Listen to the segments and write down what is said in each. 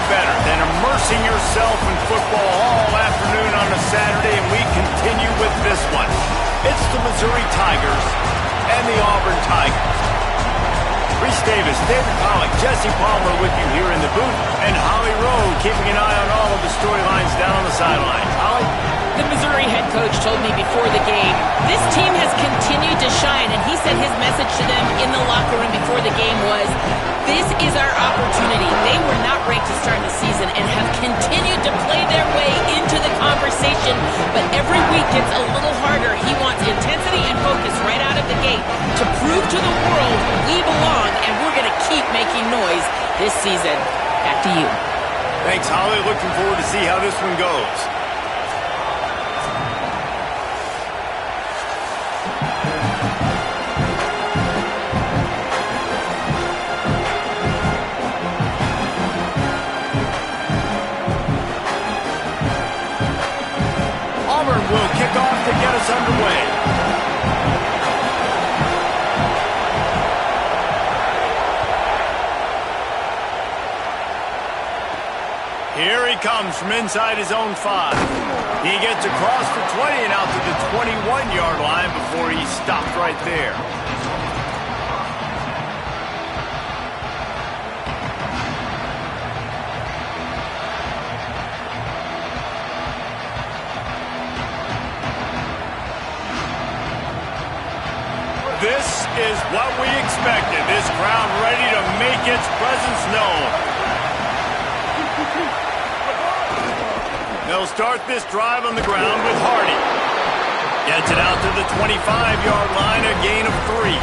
better than immersing yourself in football all afternoon on a Saturday, and we continue with this one. It's the Missouri Tigers and the Auburn Tigers. Reese Davis, David Pollack, Jesse Palmer with you here in the booth, and Holly Rowe keeping an eye on all of the storylines down on the sidelines. Holly? The Missouri head coach told me before the game, this team has continued to shine, and he said his message to them in the locker room before the game was, this is our opportunity. They were not ranked to start the season and have continued to play their way into the conversation, but every week gets a little harder. He wants intensity and focus right out of the gate to prove to the world we belong, and we're going to keep making noise this season. Back to you. Thanks, Holly. Looking forward to see how this one goes. Will kick off to get us underway. Here he comes from inside his own 5. He gets across the 20 and out to the 21-yard line before he stopped right there. This is what we expected. This crowd ready to make its presence known. They'll start this drive on the ground with Hardy. Gets it out to the 25-yard line, a gain of 3.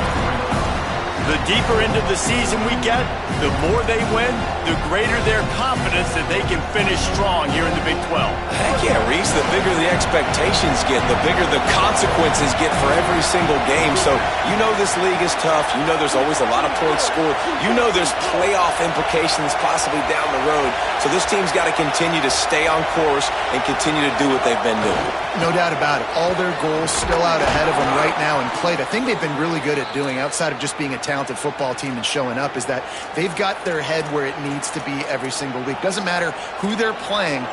The deeper into the season we get, the more they win, the greater their confidence that they can finish strong here in the Big 12. Heck yeah, Reese. The bigger the expectations get, the bigger the consequences get for every single game. So you know this league is tough. You know there's always a lot of points scored. You know there's playoff implications possibly down the road. So this team's got to continue to stay on course and continue to do what they've been doing. No doubt about it. All their goals still out ahead of them right now in play. The thing they've been really good at doing outside of just being a talented football team and showing up is that they've got their head where it needs to be every single week. Doesn't matter who they're playing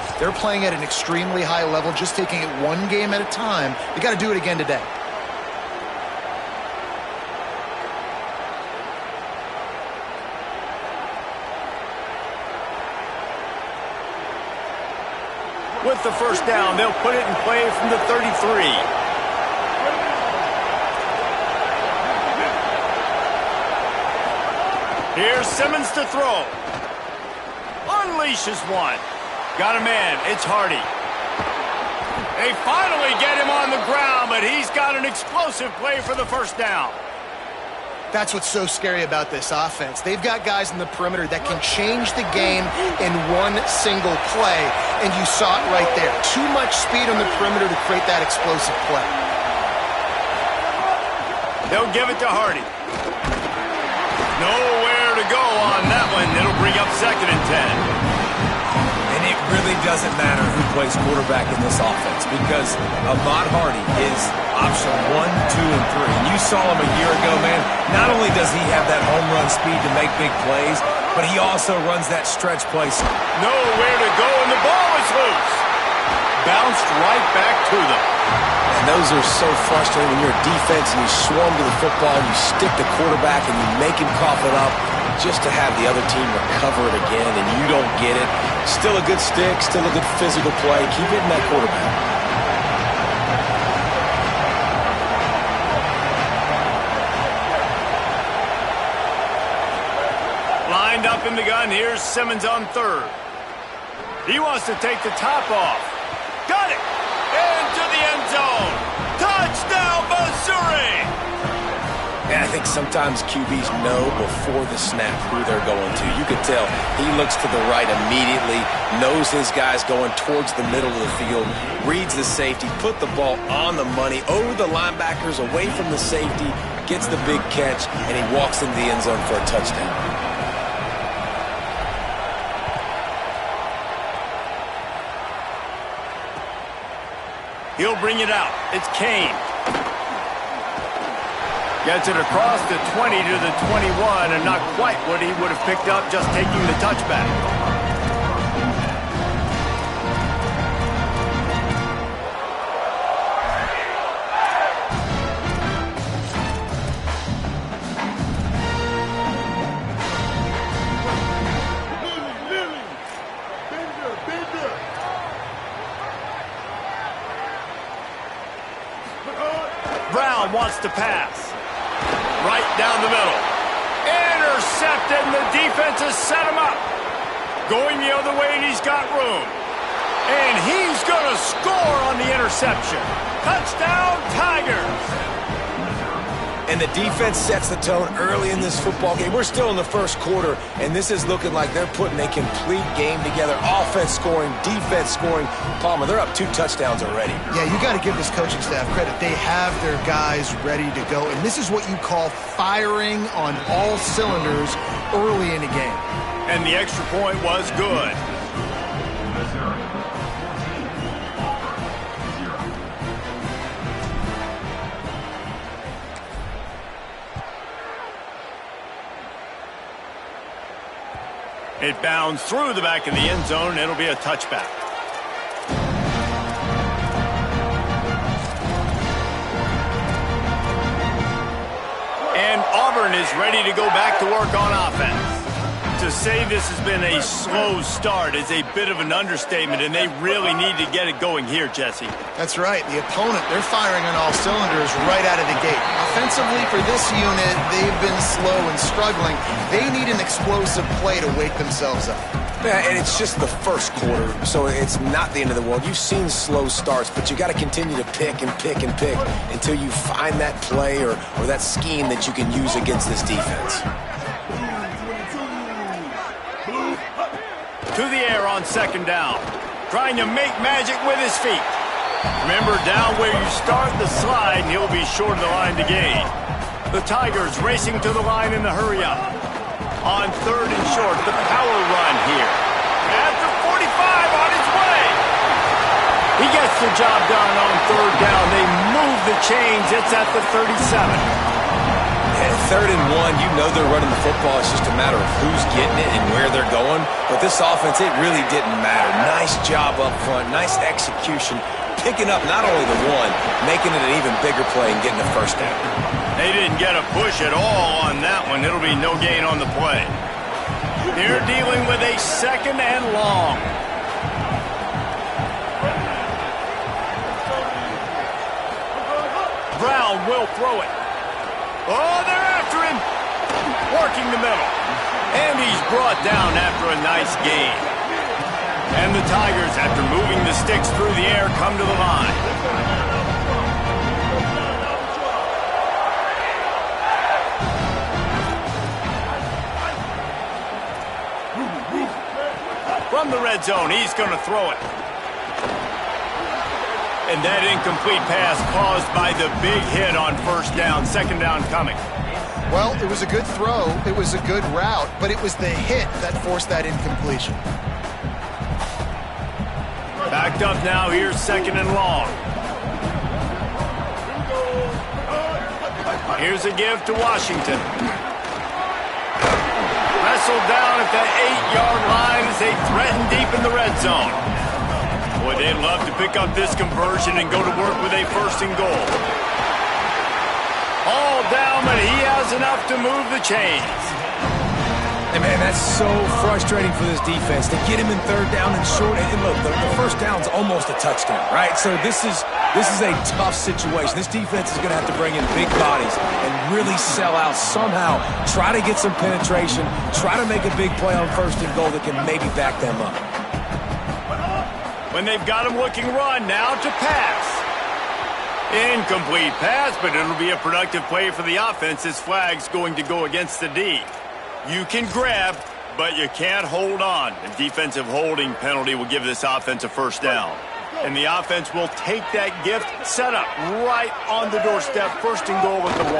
at an extremely high level, just taking it one game at a time. They got to do it again today. With the first down, they'll put it in play from the 33. Here's Simmons to throw. Unleashes one. Got a man. It's Hardy. They finally get him on the ground, but he's got an explosive play for the first down. That's what's so scary about this offense. They've got guys in the perimeter that can change the game in one single play, and you saw it right there. Too much speed on the perimeter to create that explosive play. They'll give it to Hardy. Nowhere to go on that one. It'll bring up 2nd and 10. And it really doesn't matter who plays quarterback in this offense because Ahmad Hardy is option 1, 2, and 3. And you saw him a year ago, man. Not only does he have that home run speed to make big plays, but he also runs that stretch play. Nowhere to go, and the ball is loose. Bounced right back to them. And those are so frustrating when you're a defense and you swarm to the football, you stick the quarterback and you make him cough it up just to have the other team recover it again and you don't get it. Still a good stick, still a good physical play. Keep hitting that quarterback. Lined up in the gun, here's Simmons on 3rd. He wants to take the top off. Got it! Into the end zone. Touchdown, Missouri! And I think sometimes QBs know before the snap who they're going to. You could tell he looks to the right immediately, knows his guy's going towards the middle of the field, reads the safety, put the ball on the money, over the linebackers, away from the safety, gets the big catch, and he walks into the end zone for a touchdown. He'll bring it out. It's Kane. Gets it across the 20 to the 21, and not quite what he would have picked up just taking the touchback. wants to pass. Right down the middle. Intercepted, and the defense has set him up. Going the other way, and he's got room. And he's going to score on the interception. Touchdown, Tigers! And the defense sets the tone early in this football game. We're still in the first quarter, and this is looking like they're putting a complete game together. Offense scoring, defense scoring. Palmer, they're up 2 touchdowns already. Yeah, you got to give this coaching staff credit. They have their guys ready to go, and this is what you call firing on all cylinders early in the game. And the extra point was good. It bounds through the back of the end zone, and it'll be a touchback. And Auburn is ready to go back to work on offense. To say this has been a slow start is a bit of an understatement, and they really need to get it going here, Jesse. That's right. The opponent, they're firing on all cylinders right out of the gate. Offensively, for this unit, they've been slow and struggling. They need an explosive play to wake themselves up. Yeah, and it's just the first quarter, so it's not the end of the world. You've seen slow starts, but you got to continue to pick and pick and pick until you find that play or that scheme that you can use against this defense. To the air on second down. Trying to make magic with his feet. Remember, down where you start the slide, and he'll be short of the line to gain. The Tigers racing to the line in the hurry-up. On third and short, the power run here. After 45 on his way. He gets the job done on third down. They move the chains. It's at the 37. Third and 1, you know they're running the football. It's just a matter of who's getting it and where they're going. But this offense, it really didn't matter. Nice job up front, nice execution, picking up not only the one, making it an even bigger play and getting the first down. They didn't get a push at all on that one. It'll be no gain on the play. They're dealing with a second and long. Brown will throw it. Oh, they're after him. Working the middle. And he's brought down after a nice gain. And the Tigers, after moving the sticks through the air, come to the line. From the red zone, he's going to throw it. And that incomplete pass caused by the big hit on first down. Second down coming. Well, it was a good throw. It was a good route, but it was the hit that forced that incompletion. Backed up now. Here's second and long. Here's a give to Washington. Wrestled down at the 8-yard line as they threaten deep in the red zone. Boy, they'd love to pick up this conversion and go to work with a first and goal. All down, but he has enough to move the chains. And man, that's so frustrating for this defense to get him in third down and short. And look, the first down's almost a touchdown, right? So this is a tough situation. This defense is going to have to bring in big bodies and really sell out somehow. Try to get some penetration. Try to make a big play on first and goal that can maybe back them up. When they've got him looking run, now to pass. Incomplete pass, but it'll be a productive play for the offense. This flag's going to go against the D. You can grab, but you can't hold on. A defensive holding penalty will give this offense a first down. And the offense will take that gift, set up right on the doorstep, first and goal with the 1.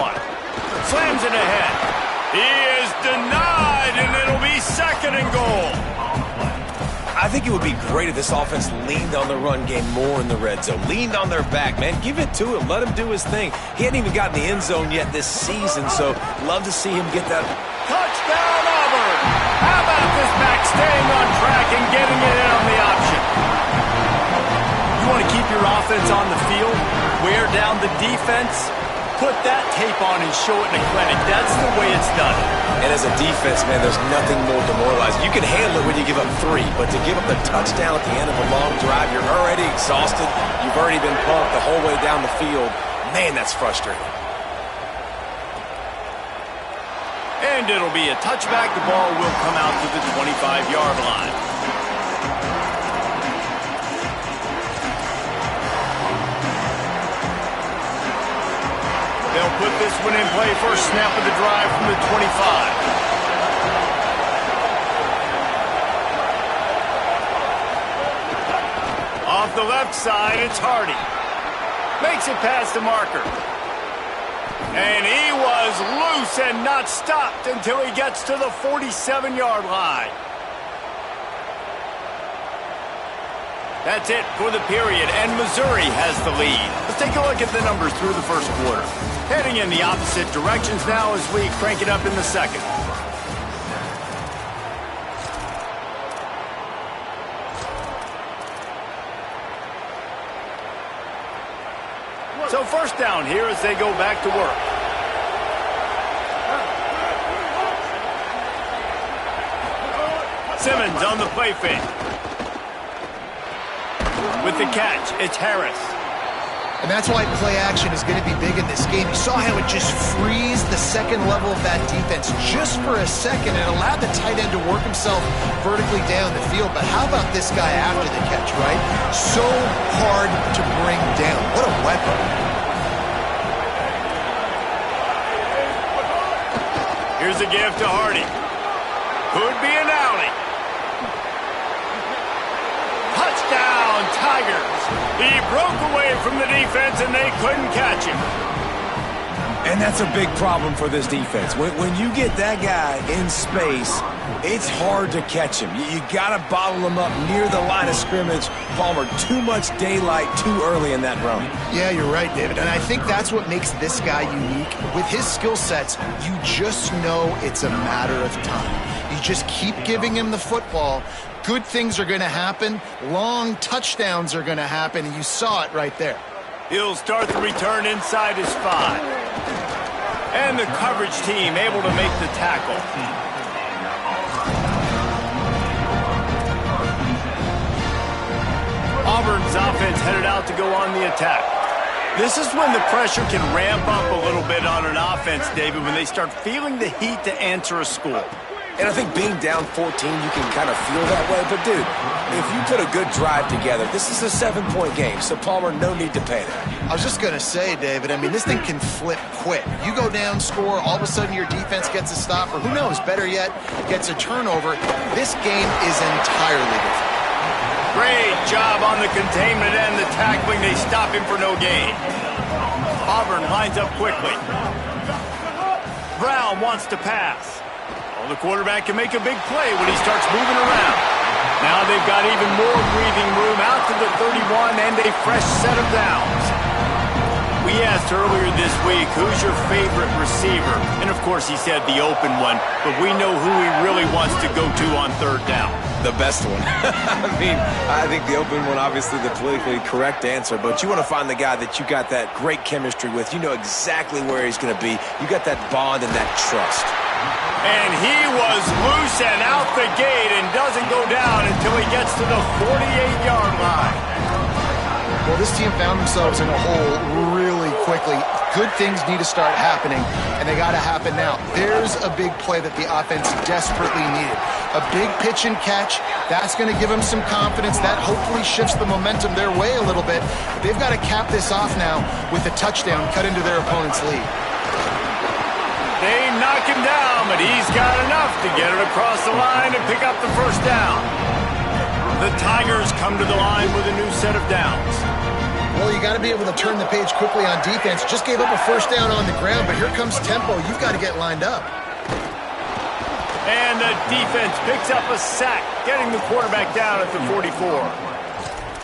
Slams it ahead. He is denied, and it'll be second and goal. I think it would be great if this offense leaned on the run game more in the red zone. Leaned on their back, man. Give it to him. Let him do his thing. He hadn't even gotten the end zone yet this season, so love to see him get that. Touchdown, Auburn! How about this back staying on track and getting it in on the option? You want to keep your offense on the field? Wear down the defense? Put that tape on and show it in a clinic. That's the way it's done. And as a defense, man, there's nothing more demoralizing. You can handle it when you give up 3, but to give up the touchdown at the end of a long drive, you're already exhausted. You've already been pumped the whole way down the field. Man, that's frustrating. And it'll be a touchback. The ball will come out to the 25-yard line. They'll put this one in play. First snap of the drive from the 25. Off the left side, it's Hardy. Makes it past the marker. And he was loose and not stopped until he gets to the 47-yard line. That's it for the period, and Missouri has the lead. Let's take a look at the numbers through the first quarter. Heading in the opposite directions now as we crank it up in the second. So first down here as they go back to work. Simmons on the play fake. With the catch, it's Harris. And that's why play action is going to be big in this game. You saw how it just frees the second level of that defense just for a second and allowed the tight end to work himself vertically down the field. But how about this guy after the catch, right? So hard to bring down. What a weapon. Here's a give to Hardy. Could be an alley. Touchdown, Tigers. He broke away from the defense, and they couldn't catch him. And that's a big problem for this defense. When you get that guy in space, it's hard to catch him. You got to bottle him up near the line of scrimmage. Palmer, too much daylight too early in that run. Yeah, you're right, David. And I think that's what makes this guy unique. With his skill sets, you just know it's a matter of time. You just keep giving him the football. Good things are going to happen. Long touchdowns are going to happen. And you saw it right there. He'll start the return inside his 5. And the coverage team able to make the tackle. Auburn's offense headed out to go on the attack. This is when the pressure can ramp up a little bit on an offense, David, when they start feeling the heat to answer a score. And I think being down 14, you can kind of feel that way. But, dude, if you put a good drive together, this is a 7-point game. So, Palmer, no need to panic. I was just going to say, David, I mean, this thing can flip quick. You go down, score, all of a sudden your defense gets a stop, or who knows, better yet, gets a turnover. This game is entirely different. Great job on the containment and the tackling. They stop him for no gain. Auburn lines up quickly. Brown wants to pass. The quarterback can make a big play when he starts moving around. Now they've got even more breathing room out to the 31 and a fresh set of downs. We asked earlier this week, who's your favorite receiver? And of course he said the open one, but we know who he really wants to go to on third down. The best one. I mean, I think the open one, obviously the politically correct answer, but you want to find the guy that you got that great chemistry with. You know exactly where he's going to be. You got that bond and that trust. And he was loose and out the gate and doesn't go down until he gets to the 48-yard line. Well, this team found themselves in a hole really quickly. Good things need to start happening, and they got to happen now. There's a big play that the offense desperately needed. A big pitch and catch. That's going to give them some confidence. That hopefully shifts the momentum their way a little bit. They've got to cap this off now with a touchdown cut into their opponent's lead. They knock him down, but he's got enough to get it across the line and pick up the first down. The Tigers come to the line with a new set of downs. Well, you got to be able to turn the page quickly on defense. Just gave up a first down on the ground, but here comes tempo. You've got to get lined up. And the defense picks up a sack, getting the quarterback down at the 44.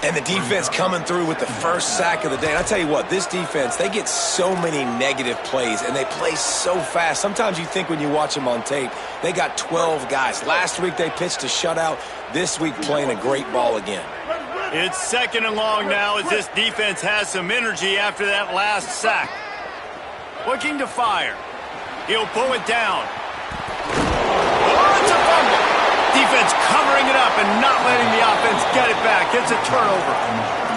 And the defense coming through with the first sack of the day. And I tell you what, this defense, they get so many negative plays, and they play so fast. Sometimes you think when you watch them on tape, they got 12 guys. Last week they pitched a shutout. This week playing a great ball again. It's second and long now as this defense has some energy after that last sack. Looking to fire. He'll pull it down. Oh, it's a fumble. Defense covering it up and not letting the offense get it back. It's a turnover.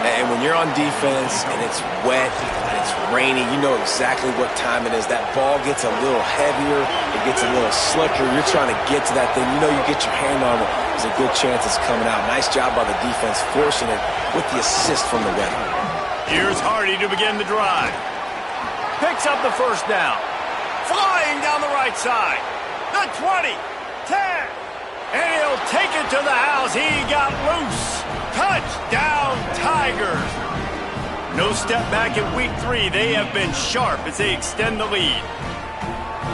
And when you're on defense and it's wet and it's rainy, you know exactly what time it is. That ball gets a little heavier. It gets a little slicker. You're trying to get to that thing. You know you get your hand on it. There's a good chance it's coming out. Nice job by the defense forcing it with the assist from the weather. Here's Hardy to begin the drive. Picks up the first down. Flying down the right side. The 20, 10. And he'll take it to the house. He got loose. Touchdown, Tigers. No step back in week 3. They have been sharp as they extend the lead.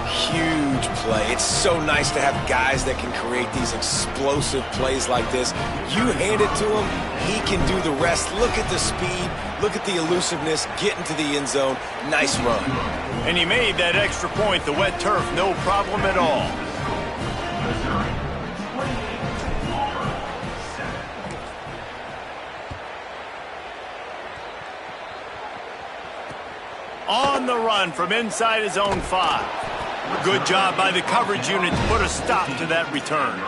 Huge play. It's so nice to have guys that can create these explosive plays like this. You hand it to him, he can do the rest. Look at the speed. Look at the elusiveness. Get into the end zone. Nice run. And he made that extra point. The wet turf, no problem at all. On the run from inside his own 5. Good job by the coverage unit to put a stop to that return.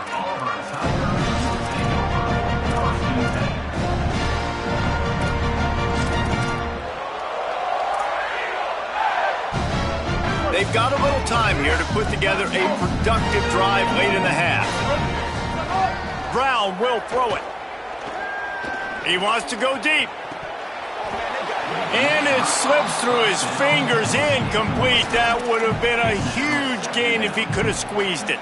They've got a little time here to put together a productive drive late in the half. Brown will throw it. He wants to go deep. And it slips through his fingers, incomplete. That would have been a huge gain if he could have squeezed it.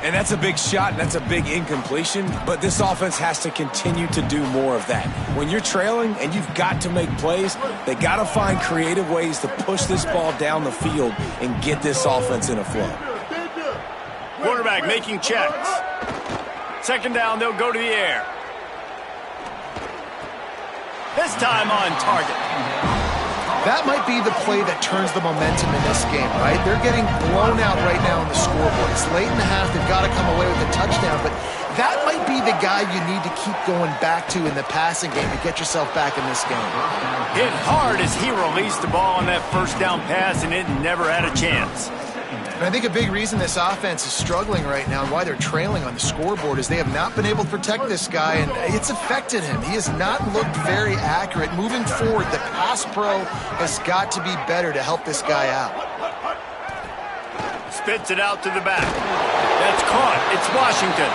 And that's a big shot, and that's a big incompletion, but this offense has to continue to do more of that. When you're trailing and you've got to make plays, they got to find creative ways to push this ball down the field and get this offense in a flow. Quarterback making checks. Second down, they'll go to the air. This time on target. That might be the play that turns the momentum in this game, right? They're getting blown out right now on the scoreboard. It's late in the half. They've got to come away with a touchdown, but that might be the guy you need to keep going back to in the passing game to get yourself back in this game. Hit hard as he released the ball on that first down pass, and it never had a chance. And I think a big reason this offense is struggling right now and why they're trailing on the scoreboard is they have not been able to protect this guy, and it's affected him. He has not looked very accurate. Moving forward, the pass pro has got to be better to help this guy out. Spits it out to the back. That's caught. It's Washington.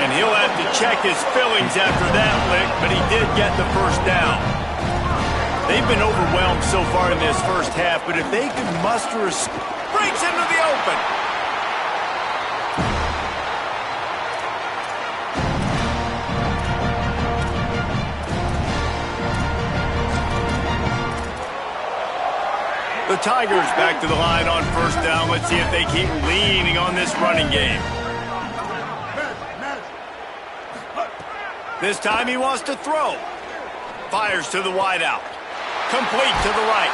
And he'll have to check his fillings after that lick, but he did get the first down. They've been overwhelmed so far in this first half, but if they could muster a... breaks into the open. The Tigers back to the line on first down. Let's see if they keep leaning on this running game. This time he wants to throw. Fires to the wideout. Complete to the right.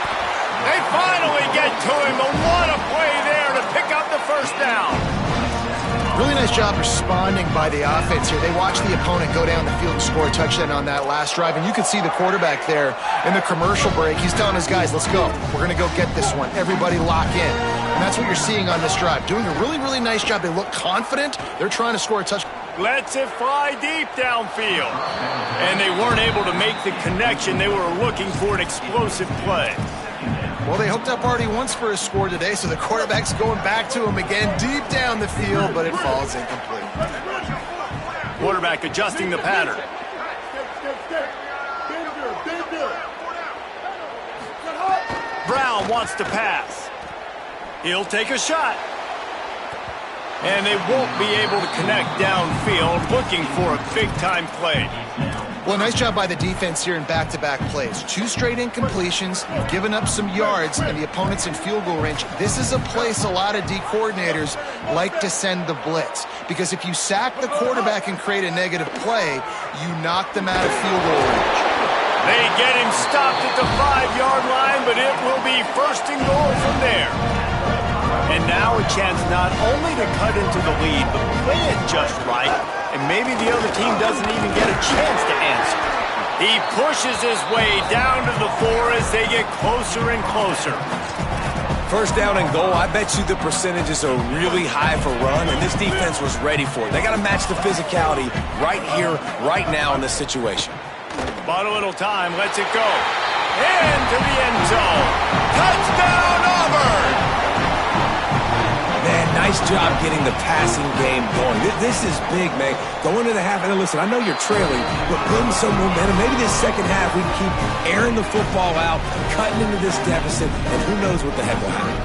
They finally get to him, but what a play there to pick up the first down. Really nice job responding by the offense here. They watched the opponent go down the field and score a touchdown on that last drive, and you can see the quarterback there in the commercial break. He's telling his guys, let's go. We're going to go get this one. Everybody lock in. And that's what you're seeing on this drive. Doing a really, really nice job. They look confident. They're trying to score a touchdown. Lets it fly deep downfield. And they weren't able to make the connection. They were looking for an explosive play. Well, they hooked up already once for a score today, so the quarterback's going back to him again deep down the field, but it falls incomplete. Quarterback adjusting the pattern. Brown wants to pass. He'll take a shot. And they won't be able to connect downfield, looking for a big-time play. Well, nice job by the defense here in back-to-back plays. 2 straight incompletions, you've given up some yards, and the opponent's in field goal range. This is a place a lot of D coordinators like to send the blitz, because if you sack the quarterback and create a negative play, you knock them out of field goal range. They get him stopped at the 5-yard line, but it will be first and goal from there. And now a chance not only to cut into the lead, but play it just right, and maybe the other team doesn't even get a chance to answer. He pushes his way down to the 4 as they get closer and closer. First down and goal, I bet you the percentages are really high for run, and this defense was ready for it. They got to match the physicality right here, right now in this situation. Bought a little time, lets it go. Into the end zone. Touchdown, Auburn! Man, nice job getting the passing game going. This is big, man. Going to the half, and listen, I know you're trailing, but building some momentum. Maybe this second half we can keep airing the football out, cutting into this deficit, and who knows what the heck will happen.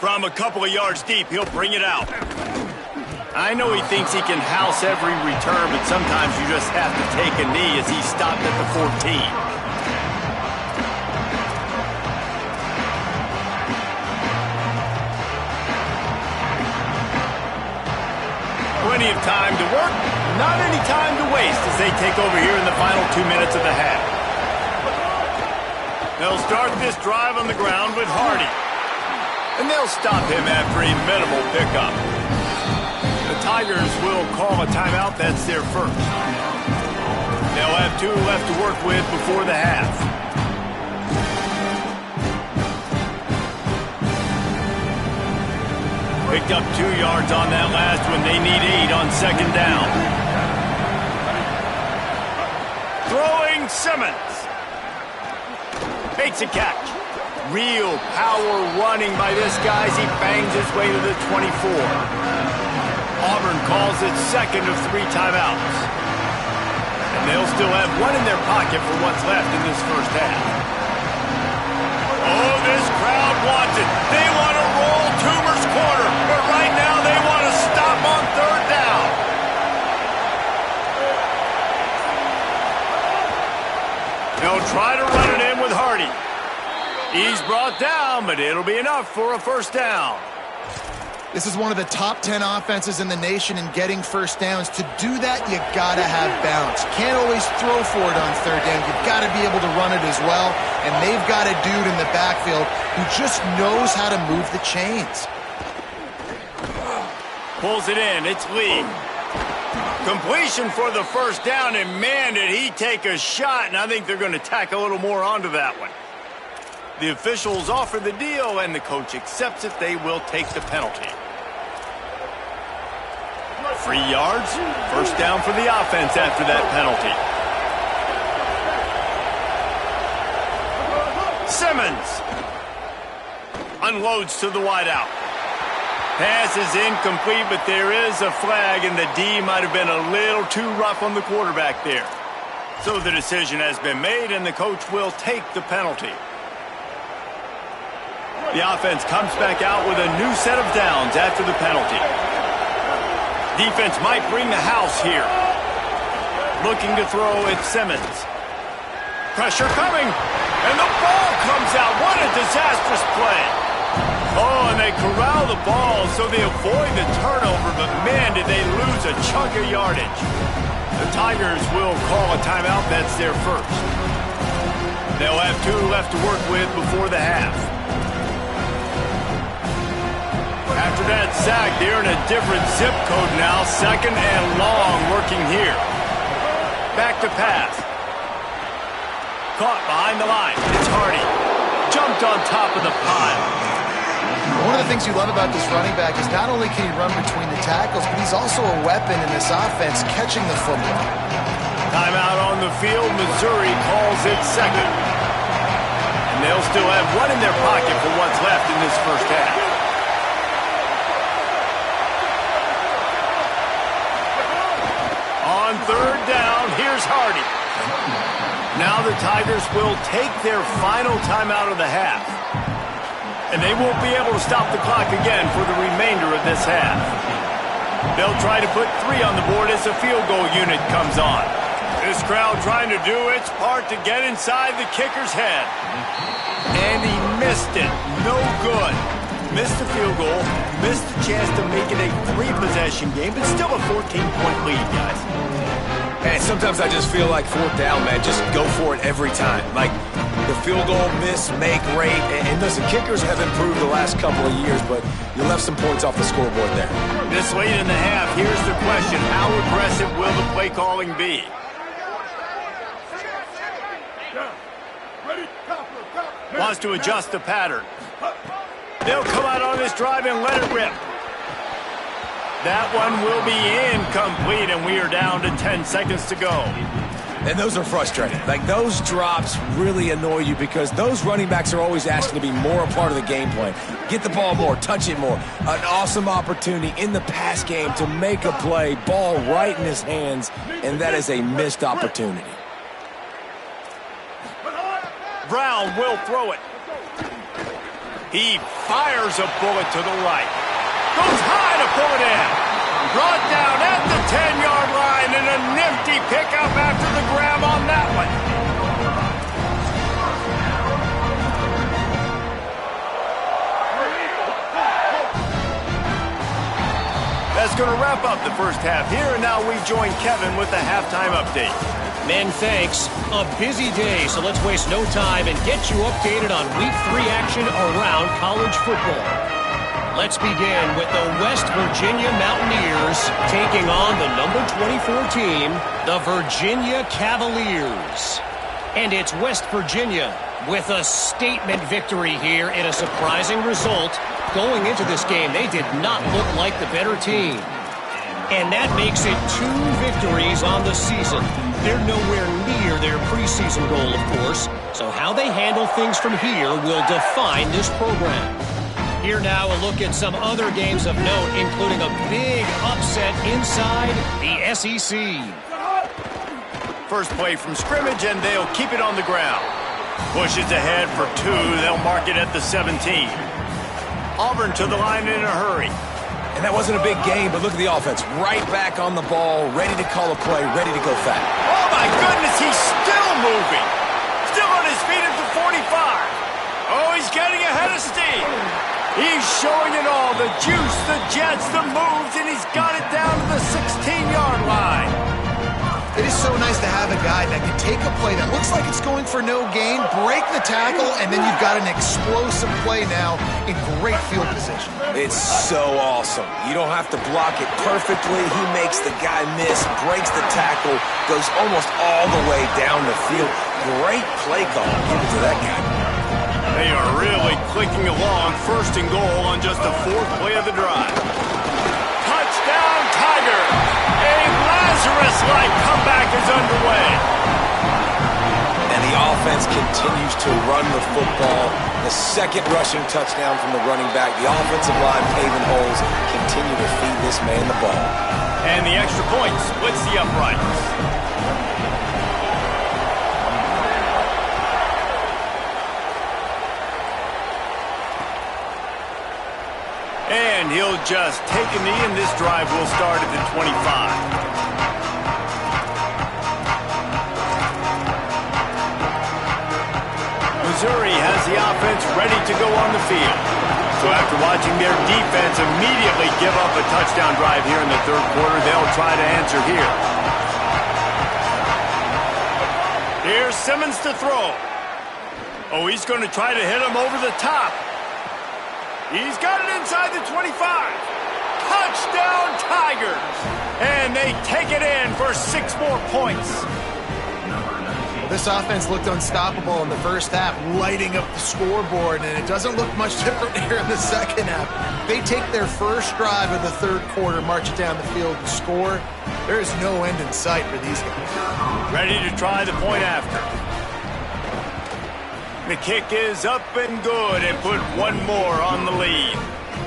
From a couple of yards deep, he'll bring it out. I know he thinks he can house every return, but sometimes you just have to take a knee as he stopped at the 14. Plenty of time to work, not any time to waste as they take over here in the final 2 minutes of the half. They'll start this drive on the ground with Hardy. And they'll stop him after a minimal pickup. The Tigers will call a timeout. That's their first. They'll have 2 left to work with before the half. Picked up 2 yards on that last one. They need 8 on second down. Throwing Simmons. Makes a catch. Real power running by this guy as he bangs his way to the 24. Auburn calls it second of 3 timeouts. And they'll still have 1 in their pocket for what's left in this first half. Oh, this crowd wants it. They want to roll Toomer's corner, but right now they want to stop on third down. They'll try to run it in with Hardy. He's brought down, but it'll be enough for a first down. This is one of the top 10 offenses in the nation in getting first downs. To do that, you got to have balance. You can't always throw for it on third down. You've got to be able to run it as well. And they've got a dude in the backfield who just knows how to move the chains. Pulls it in. It's Lee. Completion for the first down, and man, did he take a shot. And I think they're going to tack a little more onto that one. The officials offer the deal, and the coach accepts it. They will take the penalty. 3 yards, first down for the offense after that penalty. Simmons unloads to the wideout. Pass is incomplete, but there is a flag, and the D might have been a little too rough on the quarterback there. So the decision has been made, and the coach will take the penalty. The offense comes back out with a new set of downs after the penalty. Defense might bring the house here. Looking to throw it, Simmons. Pressure coming, and the ball comes out. What a disastrous play. Oh, and they corral the ball so they avoid the turnover, but man, did they lose a chunk of yardage. The Tigers will call a timeout. That's their first. They'll have 2 left to work with before the half. After that sack, they're in a different zip code now. Second and long working here. Back to pass. Caught behind the line. It's Hardy. Jumped on top of the pile. One of the things you love about this running back is not only can he run between the tackles, but he's also a weapon in this offense catching the football. Timeout on the field. Missouri calls it second. And they'll still have 1 in their pocket for what's left in this first half. On third down, here's Hardy. Now the Tigers will take their final timeout of the half. And they won't be able to stop the clock again for the remainder of this half. They'll try to put 3 on the board as the field goal unit comes on. This crowd trying to do its part to get inside the kicker's head. And he missed it. No good. Missed the field goal, missed the chance to make it a 3-possession game, but still a 14-point lead, guys. And sometimes I just feel like fourth down, man, just go for it every time. Like the field goal miss-make rate. And listen, kickers have improved the last couple of years, but you left some points off the scoreboard there. This late in the half, here's the question. How aggressive will the play calling be? Wants to adjust the pattern. They'll come out on this drive and let it rip. That one will be incomplete, and we are down to 10 seconds to go. And those are frustrating. Like, those drops really annoy you because those running backs are always asking to be more a part of the game plan. Get the ball more, touch it more. An awesome opportunity in the pass game to make a play, ball right in his hands, and that is a missed opportunity. Brown will throw it. He fires a bullet to the right. Goes high to pull it in. Brought down at the 10-yard line, and a nifty pickup after the grab on that one. That's going to wrap up the first half here, and now we join Kevin with the halftime update. Men, thanks. A busy day, so let's waste no time and get you updated on Week 3 action around college football. Let's begin with the West Virginia Mountaineers taking on the number 24 team, the Virginia Cavaliers. And it's West Virginia with a statement victory here in a surprising result. Going into this game, they did not look like the better team. And that makes it 2 victories on the season. They're nowhere near their preseason goal, of course. So how they handle things from here will define this program. Here now a look at some other games of note, including a big upset inside the SEC. First play from scrimmage, and they'll keep it on the ground. Pushes ahead for 2. They'll mark it at the 17. Auburn to the line in a hurry. And that wasn't a big game, but look at the offense. Right back on the ball, ready to call a play, ready to go fast. Oh, my goodness, he's still moving. Still on his feet at the 45. Oh, he's getting ahead of steam. He's showing it all, the juice, the jets, the moves, and he's got it down to the 16-yard line. It is so nice to have a guy that can take a play that looks like it's going for no gain, break the tackle, and then you've got an explosive play now in great field position. It's so awesome. You don't have to block it perfectly. He makes the guy miss, breaks the tackle, goes almost all the way down the field. Great play call. Give it to that guy. They are really clicking along, first and goal on just the 4th play of the drive. Touchdown, Tiger! A Lazarus-like comeback is underway. And the offense continues to run the football. The second rushing touchdown from the running back. The offensive line paving holes continue to feed this man the ball. And the extra point splits the uprights. And he'll just take a knee, and this drive will start at the 25. Missouri has the offense ready to go on the field. So after watching their defense immediately give up a touchdown drive here in the 3rd quarter, they'll try to answer here. Here's Simmons to throw. Oh, he's going to try to hit him over the top. He's got it inside the 25. Touchdown, Tigers! And they take it in for 6 more points. This offense looked unstoppable in the first half, lighting up the scoreboard, and it doesn't look much different here in the second half. They take their first drive of the 3rd quarter, march it down the field, and score. There is no end in sight for these guys. Ready to try the point after. The kick is up and good, and put 1 more on the lead.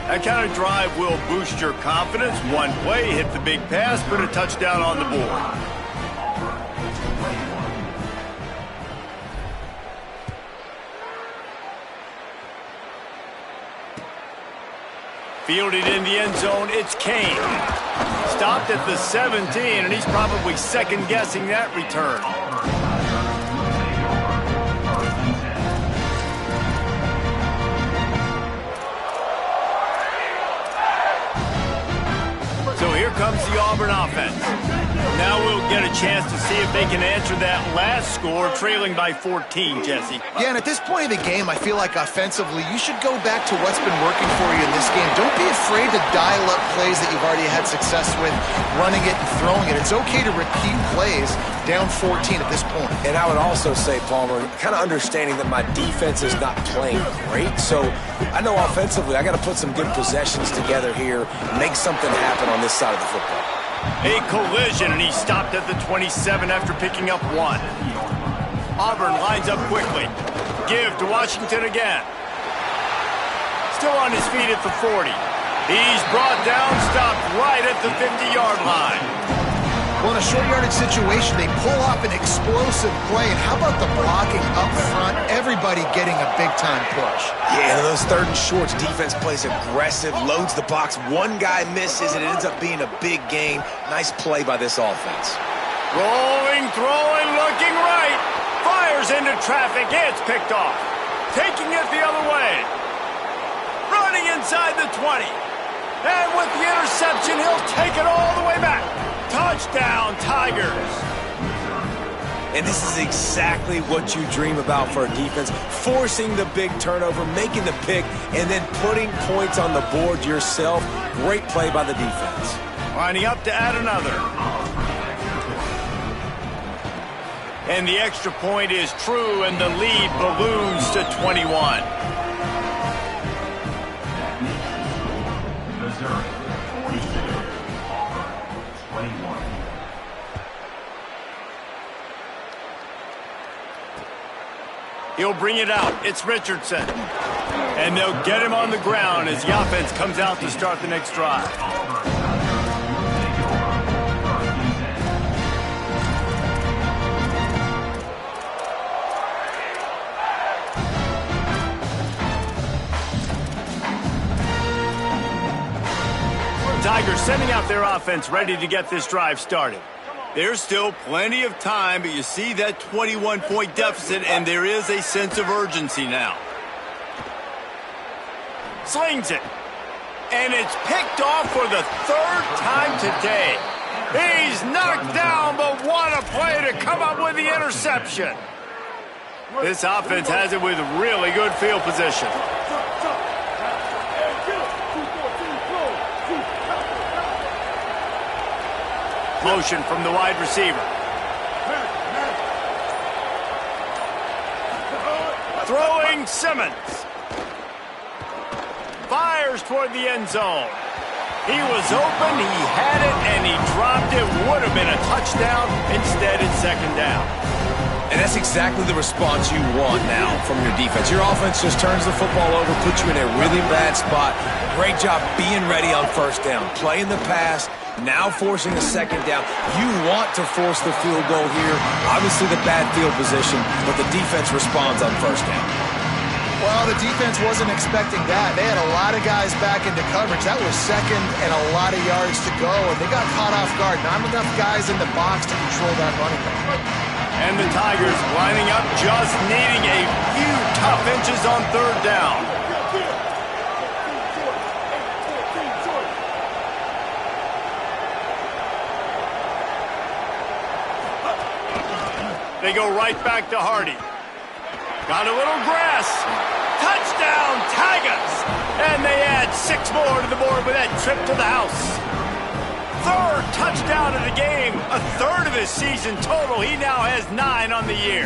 That kind of drive will boost your confidence. 1 play, hit the big pass, put a touchdown on the board. Fielded in the end zone, it's Kane. Stopped at the 17, and he's probably second-guessing that return. So here comes the Auburn offense. Now we'll get a chance to see if they can answer that last score, trailing by 14, Jesse. Yeah, and at this point of the game, I feel like offensively, you should go back to what's been working for you in this game. Don't be afraid to dial up plays that you've already had success with, running it and throwing it. It's okay to repeat plays down 14 at this point. And I would also say, Palmer, kind of understanding that my defense is not playing great, so I know offensively I got to put some good possessions together here, make something happen on this side of the football. A collision, and he stopped at the 27 after picking up 1. Auburn lines up quickly. Give to Washington again. Still on his feet at the 40. He's brought down, stopped right at the 50-yard line. Well, in a short yardage situation, they pull off an explosive play. And how about the blocking up front? Everybody getting a big-time push. Yeah, those 3rd and shorts, defense plays aggressive, loads the box. One guy misses, and it ends up being a big gain. Nice play by this offense. Rolling, throwing, looking right. Fires into traffic. It's picked off. Taking it the other way. Running inside the 20. And with the interception, he'll take it all the way back. Touchdown, Tigers. And this is exactly what you dream about for a defense. Forcing the big turnover, making the pick, and then putting points on the board yourself. Great play by the defense. Lining up to add another. And the extra point is true, and the lead balloons to 21. Missouri, 42, Auburn, 21. He'll bring it out. It's Richardson. And they'll get him on the ground as the offense comes out to start the next drive. Tigers sending out their offense ready to get this drive started. There's still plenty of time, but you see that 21-point deficit, and there is a sense of urgency now. Slings it. And it's picked off for the 3rd time today. He's knocked down, but what a play to come up with the interception. This offense has it with really good field position. Motion from the wide receiver. Throwing Simmons. Fires toward the end zone. He was open, he had it, and he dropped it. Would have been a touchdown. Instead, it's 2nd down. And that's exactly the response you want now from your defense. Your offense just turns the football over, puts you in a really bad spot. Great job being ready on 1st down. Playing the pass, now forcing a 2nd down. You want to force the field goal here. Obviously the bad field position, but the defense responds on 1st down. Well, the defense wasn't expecting that. They had a lot of guys back into coverage. That was 2nd and a lot of yards to go, and they got caught off guard. Not enough guys in the box to control that running back. And the Tigers lining up, just needing a few tough inches on 3rd down. They go right back to Hardy. Got a little grass. Touchdown, Tigers! And they add 6 more to the board with that trip to the house. 3rd touchdown of the game. A 3rd of his season total. He now has 9 on the year.